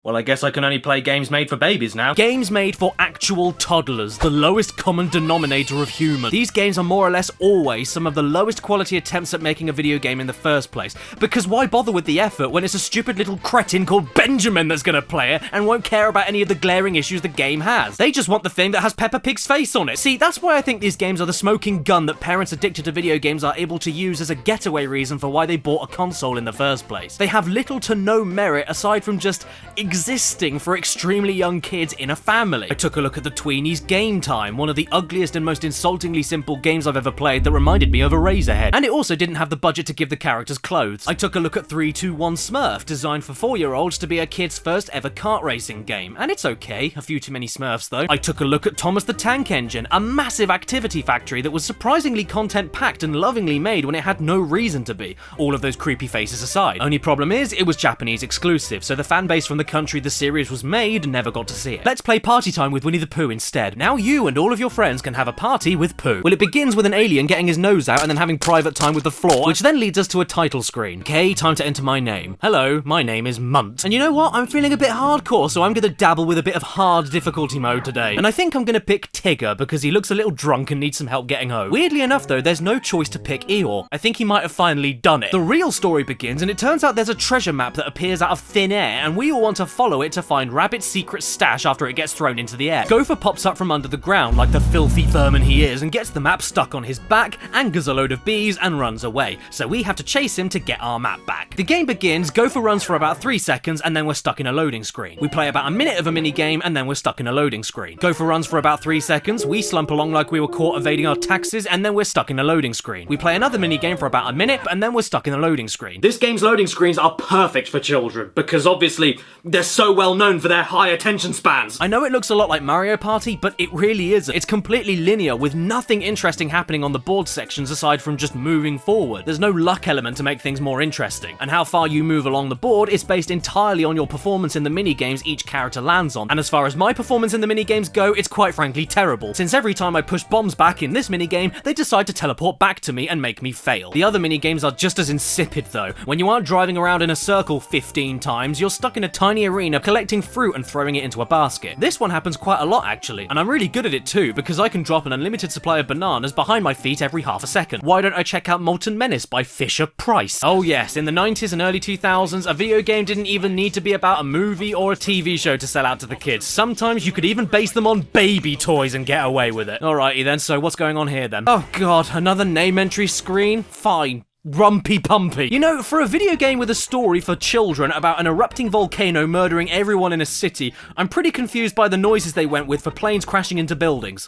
Well, I guess I can only play games made for babies now. Games made for actual toddlers, the lowest common denominator of human. These games are more or less always some of the lowest quality attempts at making a video game in the first place. Because why bother with the effort when it's a stupid little cretin called Benjamin that's gonna play it and won't care about any of the glaring issues the game has? They just want the thing that has Peppa Pig's face on it. See, that's why I think these games are the smoking gun that parents addicted to video games are able to use as a getaway reason for why they bought a console in the first place. They have little to no merit aside from just existing for extremely young kids in a family. I took a look at the Tweenies Game Time, one of the ugliest and most insultingly simple games I've ever played that reminded me of Eraserhead, and it also didn't have the budget to give the characters clothes. I took a look at 3-2-1 Smurf, designed for 4-year-olds to be a kid's first ever kart racing game, and it's okay, a few too many Smurfs though. I took a look at Thomas the Tank Engine, a massive activity factory that was surprisingly content-packed and lovingly made when it had no reason to be, all of those creepy faces aside. Only problem is, it was Japanese exclusive, so the fanbase from the country the series was made never got to see it. Let's play Party Time with Winnie the Pooh instead. Now you and all of your friends can have a party with Pooh. Well, it begins with an alien getting his nose out and then having private time with the floor, which then leads us to a title screen. Okay, time to enter my name. Hello, my name is Munt. And you know what? I'm feeling a bit hardcore, so I'm gonna dabble with a bit of hard difficulty mode today. And I think I'm gonna pick Tigger because he looks a little drunk and needs some help getting home. Weirdly enough though, there's no choice to pick Eeyore. I think he might have finally done it. The real story begins and it turns out there's a treasure map that appears out of thin air and we all want to follow it to find Rabbit's secret stash after it gets thrown into the air. Gopher pops up from under the ground like the filthy vermin he is and gets the map stuck on his back, angers a load of bees and runs away. So we have to chase him to get our map back. The game begins, Gopher runs for about 3 seconds and then we're stuck in a loading screen. We play about a minute of a mini game and then we're stuck in a loading screen. Gopher runs for about 3 seconds, we slump along like we were caught evading our taxes and then we're stuck in a loading screen. We play another mini game for about a minute and then we're stuck in a loading screen. This game's loading screens are perfect for children because obviously they're so well known for their high attention spans. I know it looks a lot like Mario Party, but it really isn't. It's completely linear with nothing interesting happening on the board sections aside from just moving forward. There's no luck element to make things more interesting. And how far you move along the board is based entirely on your performance in the minigames each character lands on. And as far as my performance in the minigames go, it's quite frankly terrible, since every time I push bombs back in this minigame, they decide to teleport back to me and make me fail. The other minigames are just as insipid though. When you aren't driving around in a circle 15 times, you're stuck in a tiny arena collecting fruit and throwing it into a basket. This one happens quite a lot actually, and I'm really good at it too because I can drop an unlimited supply of bananas behind my feet every half a second. Why don't I check out Molten Menace by Fisher-Price? Oh yes, in the 90s and early 2000s, a video game didn't even need to be about a movie or a TV show to sell out to the kids. Sometimes you could even base them on baby toys and get away with it. Alrighty then, so what's going on here then? Oh god, another name entry screen? Fine. Rumpy Pumpy. You know, for a video game with a story for children about an erupting volcano murdering everyone in a city, I'm pretty confused by the noises they went with for planes crashing into buildings.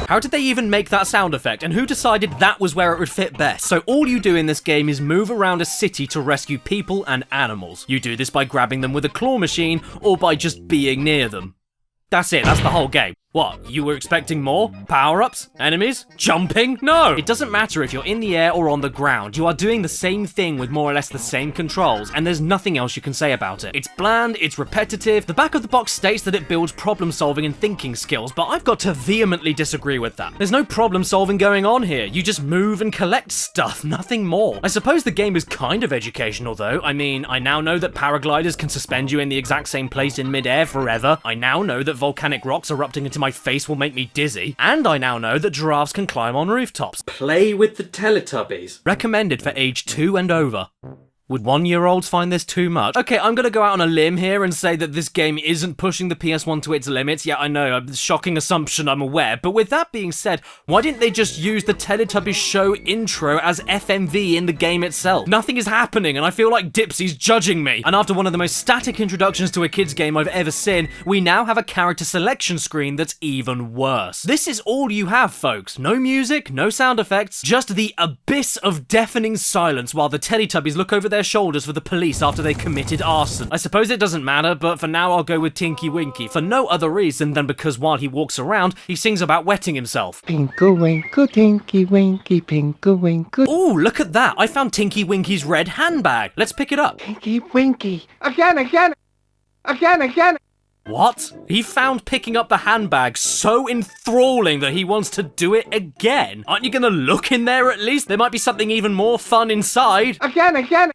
How did they even make that sound effect, and who decided that was where it would fit best? So all you do in this game is move around a city to rescue people and animals. You do this by grabbing them with a claw machine, or by just being near them. That's it, that's the whole game. What, you were expecting more? Power-ups? Enemies? Jumping? No! It doesn't matter if you're in the air or on the ground, you are doing the same thing with more or less the same controls, and there's nothing else you can say about it. It's bland, it's repetitive, the back of the box states that it builds problem-solving and thinking skills, but I've got to vehemently disagree with that. There's no problem-solving going on here, you just move and collect stuff, nothing more. I suppose the game is kind of educational though. I mean, I now know that paragliders can suspend you in the exact same place in mid-air forever. I now know that volcanic rocks erupting into my face will make me dizzy, and I now know that giraffes can climb on rooftops. Play with the Teletubbies. Recommended for age 2 and over. Would 1-year-olds find this too much? Okay, I'm gonna go out on a limb here and say that this game isn't pushing the PS1 to its limits. Yeah, I know, a shocking assumption, I'm aware. But with that being said, why didn't they just use the Teletubbies show intro as FMV in the game itself? Nothing is happening, and I feel like Dipsy's judging me. And after one of the most static introductions to a kid's game I've ever seen, we now have a character selection screen that's even worse. This is all you have, folks. No music, no sound effects, just the abyss of deafening silence while the Teletubbies look over their shoulders for the police after they committed arson. I suppose it doesn't matter, but for now I'll go with Tinky Winky, for no other reason than because while he walks around, he sings about wetting himself. Pinkle winkle, Tinky Winky, pinkle winkle. Ooh, look at that! I found Tinky Winky's red handbag. Let's pick it up. Tinky Winky. Again. What? He found picking up the handbag so enthralling that he wants to do it again? Aren't you gonna look in there at least? There might be something even more fun inside. Again.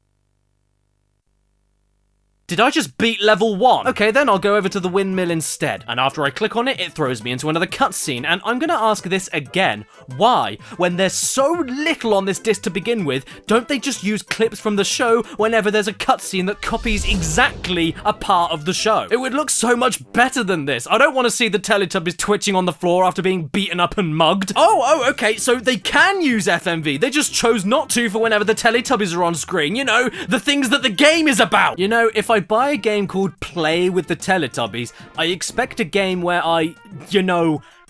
Did I just beat level 1? Okay, then I'll go over to the windmill instead. And after I click on it, it throws me into another cutscene. And I'm gonna ask this again. Why, when there's so little on this disc to begin with, don't they just use clips from the show whenever there's a cutscene that copies exactly a part of the show? It would look so much better than this. I don't want to see the Teletubbies twitching on the floor after being beaten up and mugged. Oh, okay, so they can use FMV. They just chose not to for whenever the Teletubbies are on screen. You know, the things that the game is about. You know, if I buy a game called Play with the Teletubbies, I expect a game where I,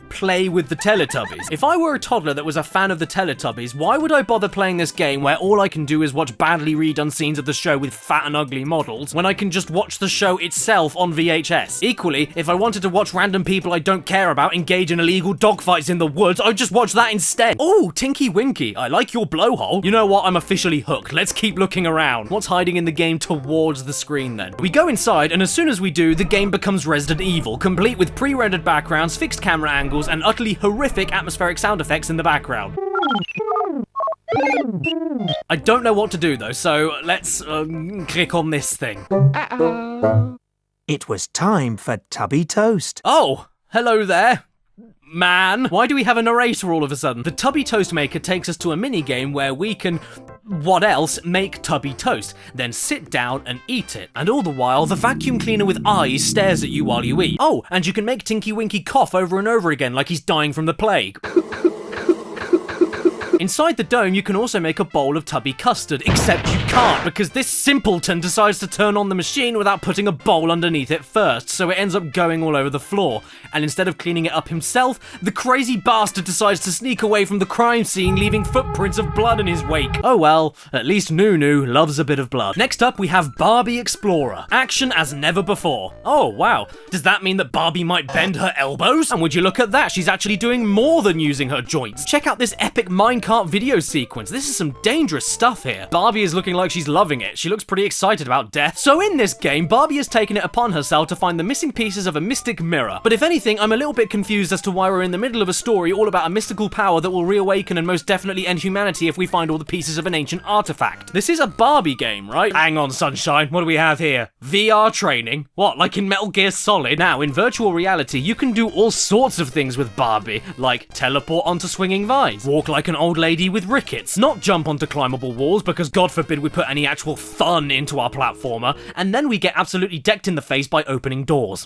play with the Teletubbies. If I were a toddler that was a fan of the Teletubbies, why would I bother playing this game where all I can do is watch badly redone scenes of the show with fat and ugly models, when I can just watch the show itself on VHS? Equally, if I wanted to watch random people I don't care about engage in illegal dogfights in the woods, I'd just watch that instead. Oh, Tinky Winky, I like your blowhole. You know what, I'm officially hooked. Let's keep looking around. What's hiding in the game towards the screen then? We go inside, and as soon as we do, the game becomes Resident Evil, complete with pre-rendered backgrounds, fixed camera angles, and utterly horrific atmospheric sound effects in the background. I don't know what to do though, so let's click on this thing. It was time for Tubby Toast. Oh, hello there. Man, why do we have a narrator all of a sudden? The Tubby Toast Maker takes us to a mini-game where we can, what else, make Tubby Toast, then sit down and eat it. And all the while, the vacuum cleaner with eyes stares at you while you eat. Oh, and you can make Tinky Winky cough over and over again like he's dying from the plague. Inside the dome, you can also make a bowl of tubby custard, except you can't, because this simpleton decides to turn on the machine without putting a bowl underneath it first, so it ends up going all over the floor. And instead of cleaning it up himself, the crazy bastard decides to sneak away from the crime scene, leaving footprints of blood in his wake. Oh well, at least Nunu loves a bit of blood. Next up, we have Barbie Explorer. Action as never before. Oh wow, does that mean that Barbie might bend her elbows? And would you look at that, she's actually doing more than using her joints. Check out this epic minecart video sequence. This is some dangerous stuff here. Barbie is looking like she's loving it. She looks pretty excited about death. So in this game, Barbie has taken it upon herself to find the missing pieces of a mystic mirror. But if anything, I'm a little bit confused as to why we're in the middle of a story all about a mystical power that will reawaken and most definitely end humanity if we find all the pieces of an ancient artifact. This is a Barbie game, right? Hang on, sunshine. What do we have here? VR training? What, like in Metal Gear Solid? Now, in virtual reality, you can do all sorts of things with Barbie, like teleport onto swinging vines, walk like an old lady with rickets, not jump onto climbable walls because God forbid we put any actual fun into our platformer, and then we get absolutely decked in the face by opening doors.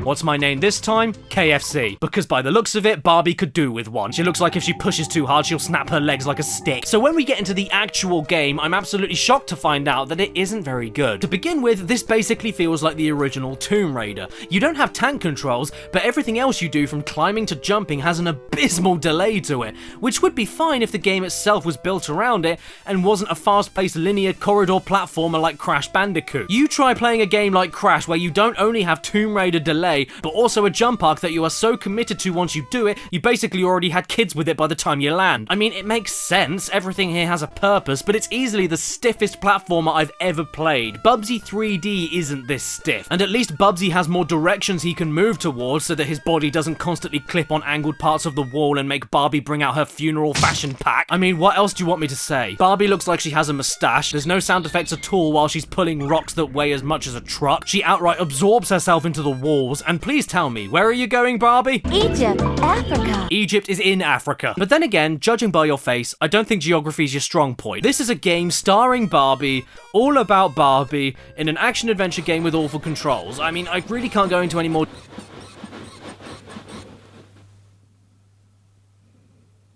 What's my name this time? KFC. Because by the looks of it, Barbie could do with one. She looks like if she pushes too hard, she'll snap her legs like a stick. So when we get into the actual game, I'm absolutely shocked to find out that it isn't very good. To begin with, this basically feels like the original Tomb Raider. You don't have tank controls, but everything else you do from climbing to jumping has an abysmal delay to it, which would be fine if the game itself was built around it and wasn't a fast-paced linear corridor platformer like Crash Bandicoot. You try playing a game like Crash where you don't only have Tomb Raider delay, but also a jump arc that you are so committed to once you do it, you basically already had kids with it by the time you land. I mean, it makes sense, everything here has a purpose, but it's easily the stiffest platformer I've ever played. Bubsy 3D isn't this stiff, and at least Bubsy has more directions he can move towards so that his body doesn't constantly clip on angled parts of the wall and make Barbie bring out her funeral fashion pack. I mean, what else do you want me to say? Barbie looks like she has a mustache, there's no sound effects at all while she's pulling rocks that weigh as much as a truck, she outright absorbs herself into the walls, and please tell me, where are you going, Barbie? Egypt, Africa. Egypt is in Africa. But then again, judging by your face, I don't think geography is your strong point. This is a game starring Barbie, all about Barbie, in an action-adventure game with awful controls. I mean, I really can't go into any more...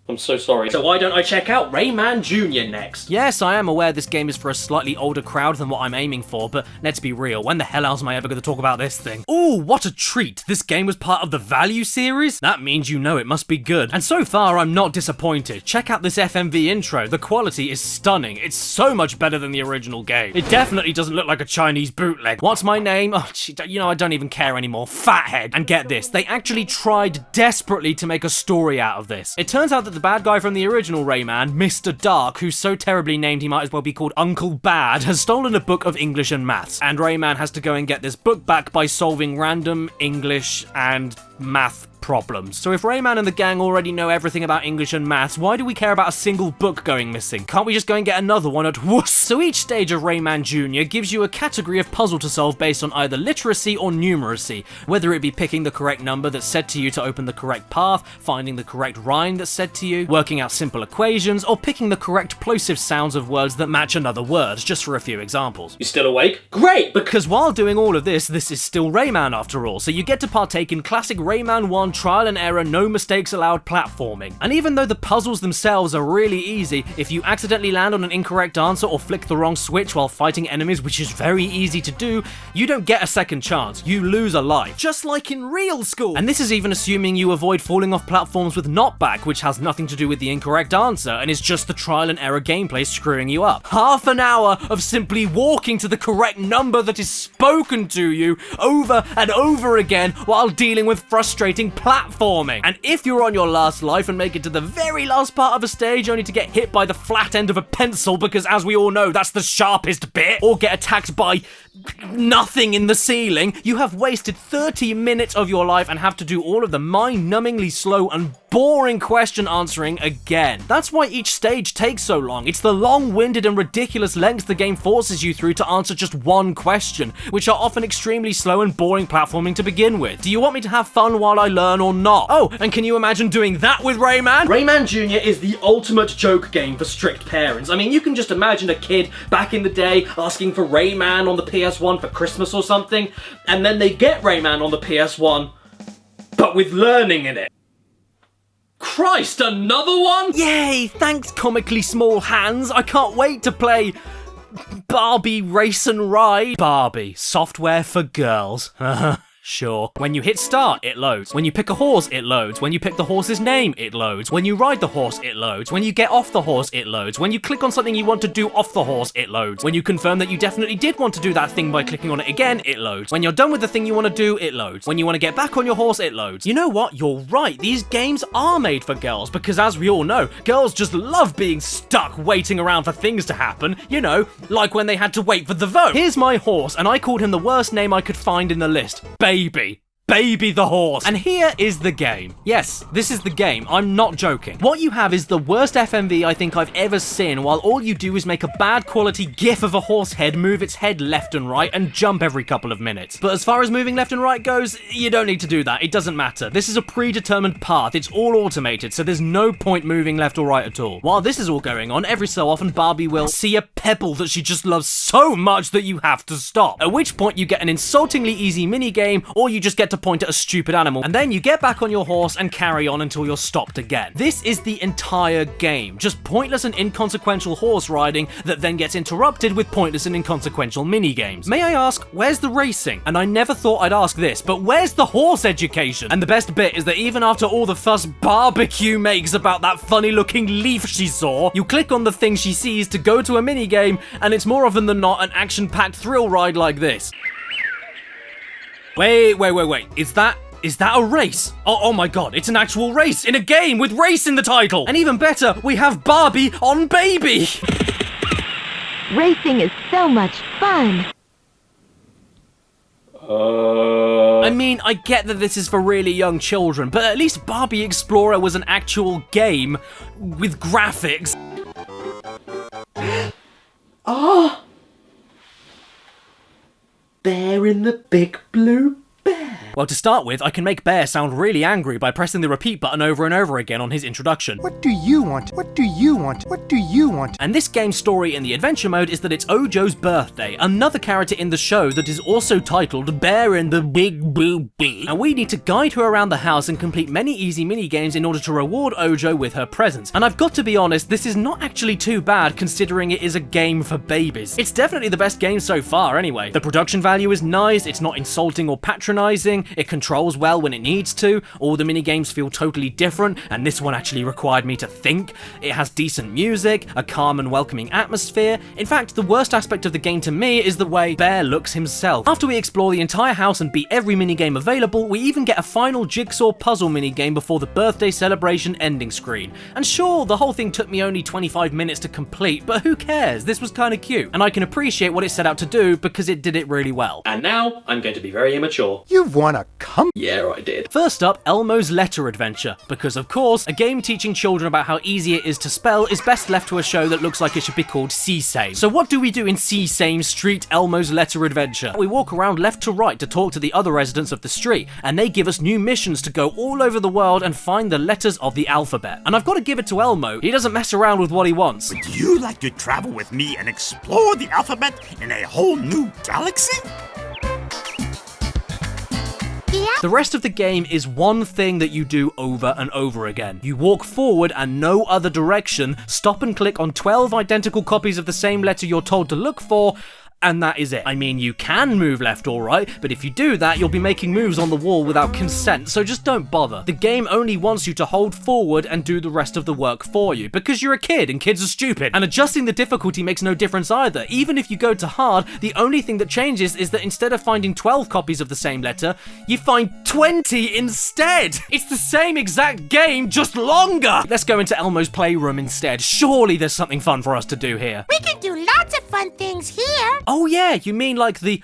I'm so sorry. So why don't I check out Rayman Junior next? Yes, I am aware this game is for a slightly older crowd than what I'm aiming for, but let's be real, when the hell else am I ever going to talk about this thing? Ooh, what a treat! This game was part of the Value series? That means you know it must be good. And so far, I'm not disappointed. Check out this FMV intro. The quality is stunning. It's so much better than the original game. It definitely doesn't look like a Chinese bootleg. What's my name? Oh, you know, I don't even care anymore. Fathead. And get this, they actually tried desperately to make a story out of this. It turns out that the bad guy from the original Rayman, Mr. Dark, who's so terribly named he might as well be called Uncle Bad, has stolen a book of English and maths, and Rayman has to go and get this book back by solving random English and math problems. So if Rayman and the gang already know everything about English and maths, why do we care about a single book going missing? Can't we just go and get another one at wuss? So each stage of Rayman Junior gives you a category of puzzle to solve based on either literacy or numeracy, whether it be picking the correct number that's said to you to open the correct path, finding the correct rhyme that's said to you, working out simple equations, or picking the correct plosive sounds of words that match another word, just for a few examples. You still awake? Great! Because while doing all of this is still Rayman after all, so you get to partake in classic Rayman 1 trial and error, no mistakes allowed platforming. And even though the puzzles themselves are really easy, if you accidentally land on an incorrect answer or flick the wrong switch while fighting enemies, which is very easy to do, you don't get a second chance, you lose a life. Just like in real school! And this is even assuming you avoid falling off platforms with knockback, which has nothing to do with the incorrect answer, and is just the trial and error gameplay screwing you up. Half an hour of simply walking to the correct number that is spoken to you over and over again while dealing with frustrating platforming. And if you're on your last life and make it to the very last part of a stage only to get hit by the flat end of a pencil because, as we all know, that's the sharpest bit, or get attacked by nothing in the ceiling, you have wasted 30 minutes of your life and have to do all of the mind-numbingly slow and boring question answering again. That's why each stage takes so long. It's the long-winded and ridiculous lengths the game forces you through to answer just one question, which are often extremely slow and boring platforming to begin with. Do you want me to have fun while I learn or not? Oh, and can you imagine doing that with Rayman? Rayman Junior is the ultimate joke game for strict parents. I mean, you can just imagine a kid back in the day asking for Rayman on the PS1 for Christmas or something, and then they get Rayman on the PS1, but with learning in it. Christ, another one? Yay, thanks comically small hands. I can't wait to play Barbie Race and Ride. Barbie, software for girls. Sure. When you hit start, it loads. When you pick a horse, it loads. When you pick the horse's name, it loads. When you ride the horse, it loads. When you get off the horse, it loads. When you click on something you want to do off the horse, it loads. When you confirm that you definitely did want to do that thing by clicking on it again, it loads. When you're done with the thing you want to do, it loads. When you want to get back on your horse, it loads. You know what? You're right. These games are made for girls because, as we all know, girls just love being stuck waiting around for things to happen. You know, like when they had to wait for the vote. Here's my horse, and I called him the worst name I could find in the list. Baby. Baby the horse. And here is the game. Yes, this is the game. I'm not joking. What you have is the worst FMV I think I've ever seen, while all you do is make a bad quality gif of a horse head move its head left and right and jump every couple of minutes. But as far as moving left and right goes, you don't need to do that. It doesn't matter. This is a predetermined path. It's all automated, so there's no point moving left or right at all. While this is all going on, every so often Barbie will see a pebble that she just loves so much that you have to stop. At which point you get an insultingly easy mini game, or you just get to point at a stupid animal, and then you get back on your horse and carry on until you're stopped again. This is the entire game, just pointless and inconsequential horse riding that then gets interrupted with pointless and inconsequential mini games. May I ask, where's the racing? And I never thought I'd ask this, but where's the horse education? And the best bit is that even after all the fuss Barbecue makes about that funny looking leaf she saw, you click on the thing she sees to go to a mini game, and it's more often than not an action-packed thrill ride like this. Wait. Is that a race? Oh my god, it's an actual race in a game with race in the title! And even better, we have Barbie on Baby! Racing is so much fun. I mean, I get that this is for really young children, but at least Barbie Explorer was an actual game with graphics. Ah! Bear in the Big Blue Bear. Well, to start with, I can make Bear sound really angry by pressing the repeat button over and over again on his introduction. What do you want? What do you want? What do you want? And this game's story in the adventure mode is that it's Ojo's birthday, another character in the show that is also titled Bear in the Big Blue Bear. And we need to guide her around the house and complete many easy mini games in order to reward Ojo with her presents. And I've got to be honest, this is not actually too bad considering it is a game for babies. It's definitely the best game so far anyway. The production value is nice, it's not insulting or patronizing, interesting, it controls well when it needs to, all the minigames feel totally different, and this one actually required me to think. It has decent music, a calm and welcoming atmosphere. In fact, the worst aspect of the game to me is the way Bear looks himself. After we explore the entire house and beat every minigame available, we even get a final jigsaw puzzle minigame before the birthday celebration ending screen. And sure, the whole thing took me only 25 minutes to complete, but who cares? This was kinda cute, and I can appreciate what it set out to do because it did it really well. And now, I'm going to be very immature. You've won a Yeah, I did. First up, Elmo's Letter Adventure, because of course, a game teaching children about how easy it is to spell is best left to a show that looks like it should be called Sesame. So what do we do in Sesame Street Elmo's Letter Adventure? We walk around left to right to talk to the other residents of the street, and they give us new missions to go all over the world and find the letters of the alphabet. And I've got to give it to Elmo, he doesn't mess around with what he wants. Would you like to travel with me and explore the alphabet in a whole new galaxy? The rest of the game is one thing that you do over and over again. You walk forward and no other direction, stop and click on 12 identical copies of the same letter you're told to look for, and that is it. I mean, you can move left or right, but if you do that, you'll be making moves on the wall without consent, so just don't bother. The game only wants you to hold forward and do the rest of the work for you, because you're a kid and kids are stupid. And adjusting the difficulty makes no difference either. Even if you go to hard, the only thing that changes is that instead of finding 12 copies of the same letter, you find 20 instead! It's the same exact game, just longer! Let's go into Elmo's playroom instead. Surely there's something fun for us to do here. We can do lots of fun things here. Oh yeah, you mean like the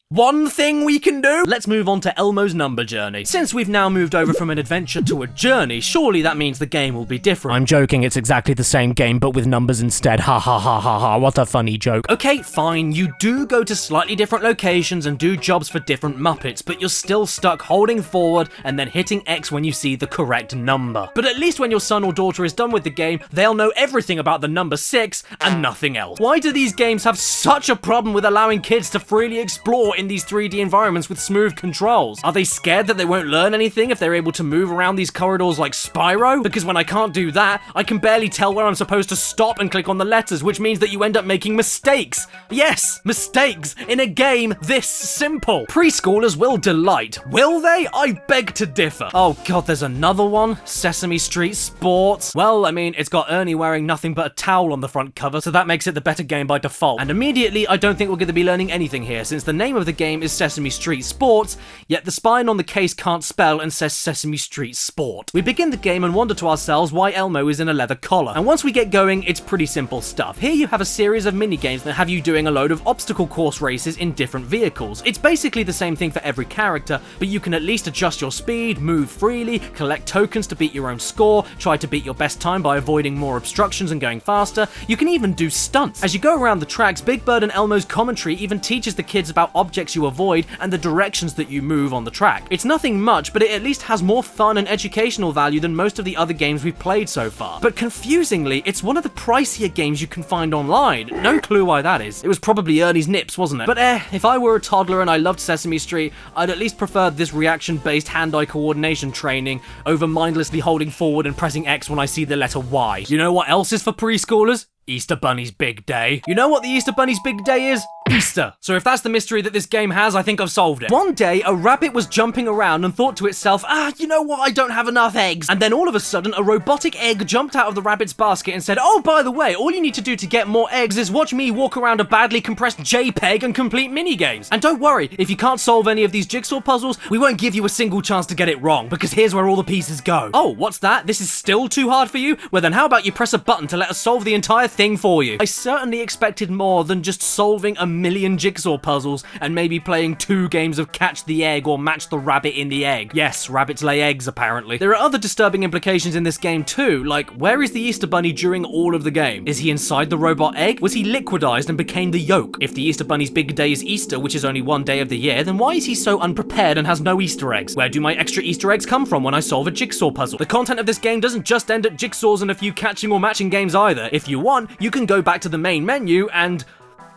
one thing we can do? Let's move on to Elmo's number journey. Since we've now moved over from an adventure to a journey, surely that means the game will be different. I'm joking, it's exactly the same game, but with numbers instead. Ha ha ha ha ha, what a funny joke. Okay, fine, you do go to slightly different locations and do jobs for different Muppets, but you're still stuck holding forward and then hitting X when you see the correct number. But at least when your son or daughter is done with the game, they'll know everything about the number 6 and nothing else. Why do these games have such a problem with allowing kids to freely explore in these 3D environments with smooth controls? Are they scared that they won't learn anything if they're able to move around these corridors like Spyro? Because when I can't do that, I can barely tell where I'm supposed to stop and click on the letters, which means that you end up making mistakes. Yes, mistakes in a game this simple. Preschoolers will delight. Will they? I beg to differ. Oh god, there's another one. Sesame Street Sports. Well, I mean, it's got Ernie wearing nothing but a towel on the front cover, so that makes it the better game by default. And immediately, I don't think we're going to be learning anything here, since the name of the game is Sesame Street Sports, yet the spine on the case can't spell and says Sesame Street Sport. We begin the game and wonder to ourselves why Elmo is in a leather collar, and once we get going, it's pretty simple stuff. Here you have a series of minigames that have you doing a load of obstacle course races in different vehicles. It's basically the same thing for every character, but you can at least adjust your speed, move freely, collect tokens to beat your own score, try to beat your best time by avoiding more obstructions and going faster. You can even do stunts. As you go around the tracks, Big Bird and Elmo's commentary even teaches the kids about objects you avoid and the directions that you move on the track. It's nothing much, but it at least has more fun and educational value than most of the other games we've played so far. But confusingly, it's one of the pricier games you can find online. No clue why that is. It was probably Ernie's Nips, wasn't it? But if I were a toddler and I loved Sesame Street, I'd at least prefer this reaction-based hand-eye coordination training over mindlessly holding forward and pressing X when I see the letter Y. You know what else is for preschoolers? Easter Bunny's big day. You know what the Easter Bunny's big day is? Easter. So if that's the mystery that this game has, I think I've solved it. One day, a rabbit was jumping around and thought to itself, you know what, I don't have enough eggs. And then all of a sudden, a robotic egg jumped out of the rabbit's basket and said, oh, by the way, all you need to do to get more eggs is watch me walk around a badly compressed JPEG and complete minigames. And don't worry, if you can't solve any of these jigsaw puzzles, we won't give you a single chance to get it wrong, because here's where all the pieces go. Oh, what's that? This is still too hard for you? Well then how about you press a button to let us solve the entire thing for you? I certainly expected more than just solving a million jigsaw puzzles and maybe playing 2 games of catch the egg or match the rabbit in the egg. Yes, rabbits lay eggs apparently. There are other disturbing implications in this game too, like where is the Easter Bunny during all of the game? Is he inside the robot egg? Was he liquidized and became the yolk? If the Easter Bunny's big day is Easter, which is only one day of the year, then why is he so unprepared and has no Easter eggs? Where do my extra Easter eggs come from when I solve a jigsaw puzzle? The content of this game doesn't just end at jigsaws and a few catching or matching games either. If you want, you can go back to the main menu and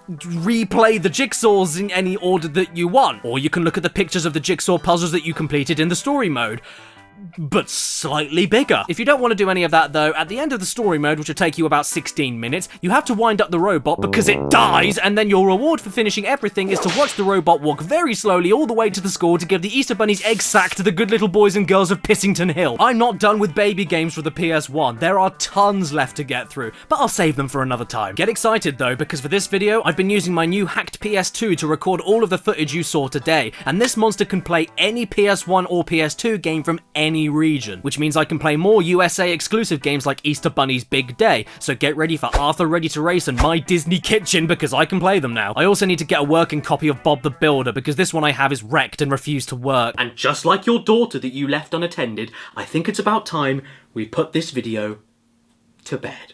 replay the jigsaws in any order that you want, or you can look at the pictures of the jigsaw puzzles that you completed in the story mode. but slightly bigger. If you don't want to do any of that though, at the end of the story mode, which will take you about 16 minutes, you have to wind up the robot because it dies, and then your reward for finishing everything is to watch the robot walk very slowly all the way to the school to give the Easter Bunny's egg sack to the good little boys and girls of Pissington Hill. I'm not done with baby games for the PS1. There are tons left to get through, but I'll save them for another time. Get excited though, because for this video, I've been using my new hacked PS2 to record all of the footage you saw today, and this monster can play any PS1 or PS2 game from any region, which means I can play more USA exclusive games like Easter Bunny's Big Day, so get ready for Arthur Ready to Race and My Disney Kitchen because I can play them now. I also need to get a working copy of Bob the Builder because this one I have is wrecked and refused to work. And just like your daughter that you left unattended, I think it's about time we put this video to bed.